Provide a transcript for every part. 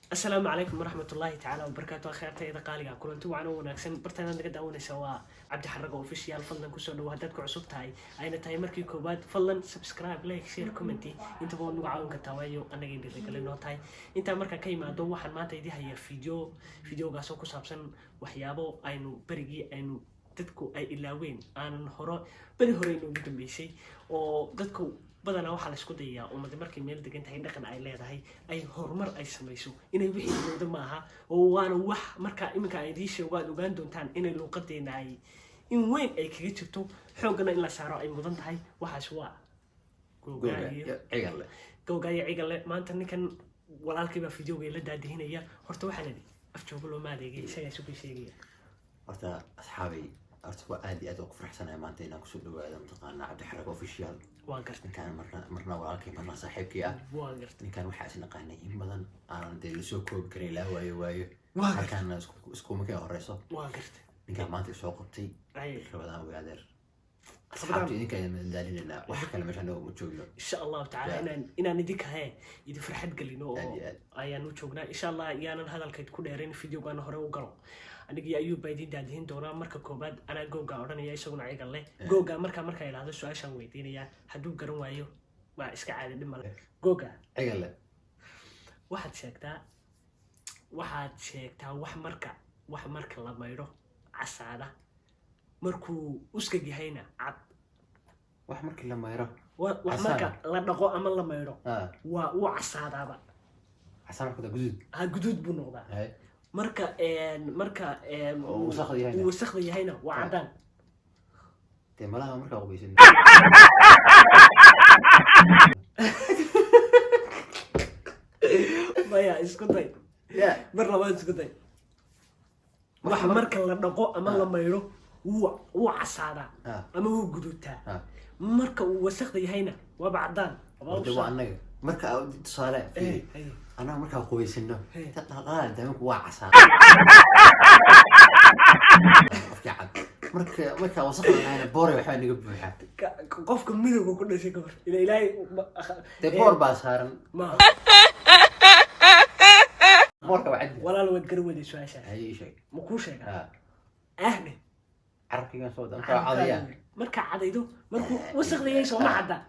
السلام عليكم ورحمة الله تعالى وبركاته. خيرتي إذا قالي كلنت وعنا ونكسن برتنا نقد أونا سوا عبد الحرق أوفيشيال فضلا كسر وهدتك عصوب تاي أين تاي مركي كوباد فضلا سبسكرايب لايك شير كومنتي أنت بقول نوعاون كتوايو أنا جيد لك لأنه تاي أنت مركا كيما دو واحد ما تيدي هي فيديو قاسو كسابسن وحيابو أينو بريجي أينو dadku ay ilaaween aanan hore bari hore inuu ugu dambeysay oo dadku badanaa waxaa la isku dayaa ummad markay meel degan tahay dhaqan ay leedahay ay horumar ay samayso inay wixii dowda maaha oo waana wax marka iminka ay diishay waad ogaan doontaan inay luuqadeena ay in weyn ay kaga jirto xoogana in la saaro ay mudan tahay waxaas waa googaaya cigalle maanta ninkan walaalkiiba fiidiyowga la daadihinaya horta waxaa la yidhi af joogo loo maadeegay isagaa isu sheegaya horta asxaabay horta waa aad iyo aad ugu faraxsanahay maanta inaan kusoo dhawaado mataqaanaa cabdi xarag official waa gartay ninkaan marna walaalkay marna saaxiibkii ah waa gartay ninkaan waxaa is naqaanay in badan aanan dee lasoo koobi karin ilaa waayo halkaana iskuma ka horeyso waa gartay ninkaan maanta soo qabtay rabadaan ogaadeer asxaabta idinka ayaan madadaalinayna wax kale meeshaan ma joogno insha allahu tacaala inaan idinka idin farxad gelino oo ayaan u joognaa insha allah yaanan hadalkayd ku dheerayn fideogaana hore u galo anigii ayuu baa idin daadihin doonaa marka koobaad anaa googa odhanaya isaguna cigal leh googa marka idhaahdo su-aashaan weydiinaya hadduu garan waayo waa iska caadi dhib male googa cigal leh waxaad sheegtaa wax marka la maydho casaada markuu uskag yahayna cad wax markii la mayro wax marka la dhaqo ama la maydho waa uu casaadaaba casaan marka guduud guduud buu noqdaa marka uu wasakda yahayna waa cadaan dee malaha markaa qubaysan maya isku day mar labaad isku day wax marka la dhaqo ama la maydho wuu casaadaa ama wuu guduudtaa marka uu wasakda yahayna waaba cadaan waa anaga marka tusaale أنا مركب قوي سنة تقال دامك واعسة مركب وصلنا أنا بوري وحنا نقبل بحال قفكم ميدو وكل شيء كبر إلى إلهي تبور باسهرن ما مركب عدل ولا لو تقرب لي شوية أي شيء مكوش شيء أهني عرفي كان صوت أنت عادية مركب عاديدو مركب وسخ لي شو ما عدا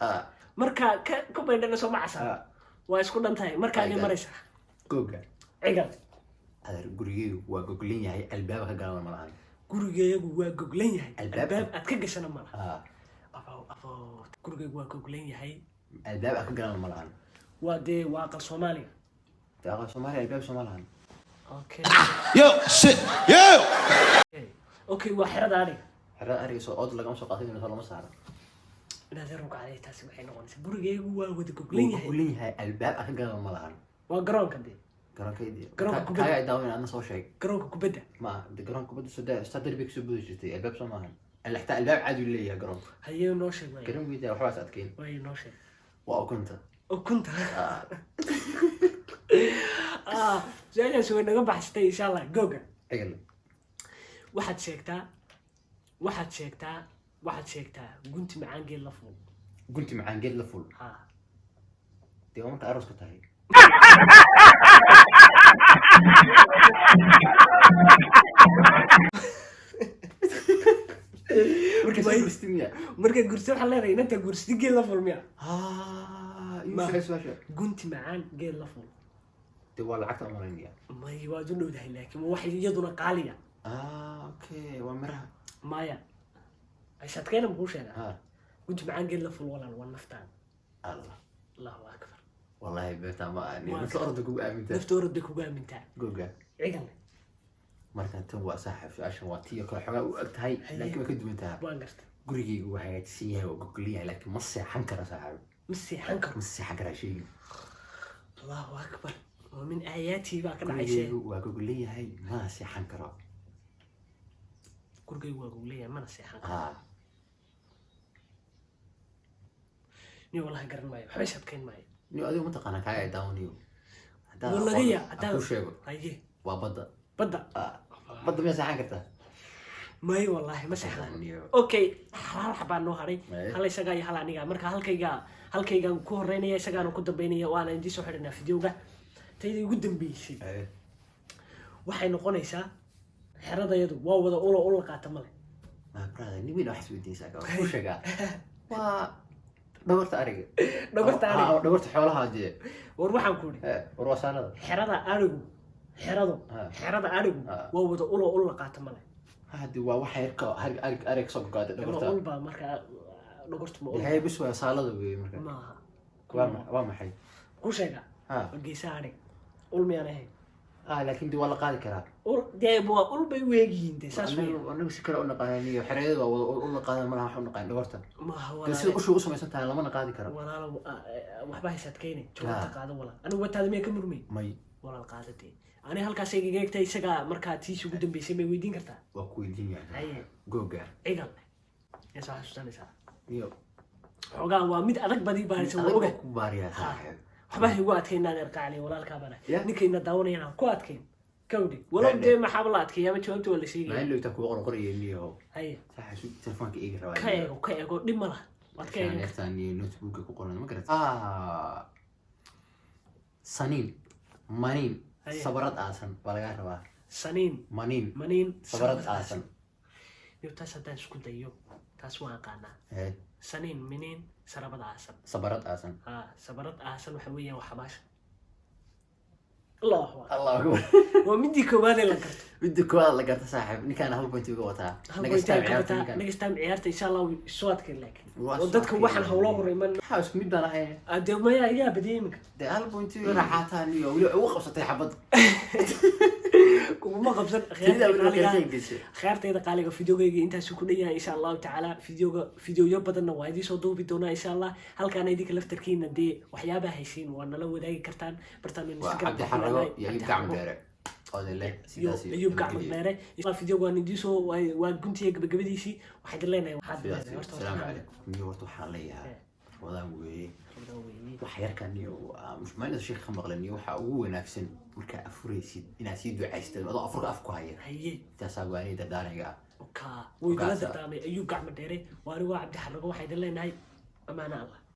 مركب كوبين لنا شو ما عسى واسكو دنتاي marka ay maraysa googa cigal adar gurigeeyu waa goglan yahay albaab ka galan ma lahan gurigeeyu waa goglan yahay albaab aad ka gashana ma laha gurigeeyu waa goglan yahay albaab ka galan ma lahan waa de waa qal Soomaaliya aqal Soomaaliya albaab Soomaaliya okay yo shit yo okay waa xirada ari soo od laga soo qaatay inuu lama saaro نادرك عليه تاسي waxay noqonaysaa gurigeeyu waa wada goglan yahay albaab ka galan ma lahan waa garoonka garoonka kubadda ay daawin aan soo sheeg garoonka kubadda ma garoonka kubadda soo darbiga soo buuxi jirtay albaab Soomaaliya alxta albaab caadi leeyahay garoonka hayo noo sheeg garoonka waxaas adkeen way noo sheeg waa ukunta jaayna soo naga baxsatay insha Allah googa cigal waxaad sheegtaa gunti macaan geed la ful dee marka aroos ka tahay marka gursi waxa leedahay inta gursi geed la ful miya gunti macaan geed la ful dee waa lacagta amaanaya may waa u dhowdahay laakiin wax iyaduna qaaliya okay waa miraha maya عشان كده مبوش أنا كنت معاه قل له في الولد والنفتان الله أكبر والله بيت ما أني مثل أرضك وقامنتها نفط أرضك وقامنتها جوجا عقل مركان تنوى صاحب عشان واتيه كل حاجة وقتها هاي لكن ما كنت منتها بانقرت قريجي وحاجات سيها وجوجليها لكن مصي حنكرة صاحب مصي حنكرة شيء الله أكبر ومن آياتي بقى كده عايشة وجوجليها هاي ما سي حنكرة قريجي وجوجليها ما نسي حنكرة نيو والله قرن مايو حبيش هبكين مايو نيو أديو منطقة أنا كاي داونيو والله جيا أكو شيء هاي وبدا بدا ميا ساحن كرتا ماي والله ما ساحن أوكي حلال حبان نو هاري هلا يسقى هلا نيجا مركا هالكيجا ku horeynaya isagaan ku dambeynaya waana indii soo xirina fiidiyowga taydii ugu dambeysay Aye. waxay noqonaysaa xeradayadu waa wada ula qaata male Ma brother, ni wina wax isweydiinaysaa gabadha. Ku sheegaa. Waa dhabarta ariga. Dhabarta ariga. Dhabarta xoolaha dee. war waxaan ku idhi War waa saanada. xerada arigu waa wada ula qaata male Hadi waa wax yar ka arig soo go'aada ma dhabarta. ulba markaa dhogorta ma Yahay bis waa saalada weey marka. maaha Waa maxay? ku sheega Ha. wargeysa arig ul miyaan ahayn Laakiin waa la qaadi karaa. ul dee waa ul bay weegihiin dee saas wey Anagu si kale u naqaaniyo xereeyada waa u naqaan malaha wax u naqaan dhabarta. maaha Sida walaalo u samaysan tahay lama qaadi karo. walaalo waxba haysadkayne jawaabta qaado walaal anigu wataada miyaa ka murmay May walaal qaadadee ani halkaas ay gaga egtay isaga markaa tiis ugu dambeysay may weydiin kartaa waa ku weydiinaya. haye Googa. cigal yaa soo xasuusanaysaa Iyo xoogaa waa mid adag badii baaraysa waa oga ku baariyaa saaxiib. waxba igu adkayn inaan erqaali walaalkaa bana Yeah. ninkayna daawanayaan ku adkayn kawdhi walow dee maxaaba la adkeeya ama jawaabta waa la Ma sheegaya in loo ku qorqorayniyo. haye Saaxiib telefoonka iga rabaa. ka eego dhib ma laha waad ka eego Shaaneertan iyo notebook ku qoran ma garat. Sanin. Manin. Aye. Sabarad aasan waa laga rabaa. saniin Manin. maniin Sabarad aasan. iyo taas haddaan isku dayo taas waan aqaanaa Eh, saniin miniin sarabad aasan sabarad aasan. sabarad aasan waxa weeyaan waa xabaasha allahu akbar Allahu akbar. waa midii koowaad ee la garto Midda koowaad la garta saaxiib. Ninkaan hal point uga wataa. next time ciyaarta insha allah soo adkayn laakiin Waa oo soo dadka adkayn. waxaan hawlo horeyman Waxa isku mid baan ahay. dee maya iyaa badiyay iminka De hal point uga raaxataan iyo wali ugu qabsatay xabad. kuguma qabsan Sida wali ka gashay. khiyaartayda qaaliga fideogayga intaasuu ku dhan yahay insha allahu tacaala fideoyo badanna waa idiin soo duubi doonaa insha allah halkaana idinka laftarkiina dee waxyaabaha haysiin waa nala wadaagi kartaan bartaan Waa Cabdi Xarago iyo Ayub Gacmo Dheere. Oo de leh sidaas iyo ayub gacmo dheere fideoga waan idiin soo waa guntiga gabagabadiisii waxaan idin leenahay waxaad Assalaamu calaykum. Niyo horta waxaan leeyahay wadaan weeye. wax yarkan iyo mushmaayada sheekh ka maqlan iyo waxa ugu wanaagsan marka afuraysid inaad sii ducaysatid adoo afurka af ku haya haye taasaa waani dadaaniga ka way dala dardaamay ayub gacmo dheere waa anigu Cabdi Xarago waxaan idin leenahay amaana allah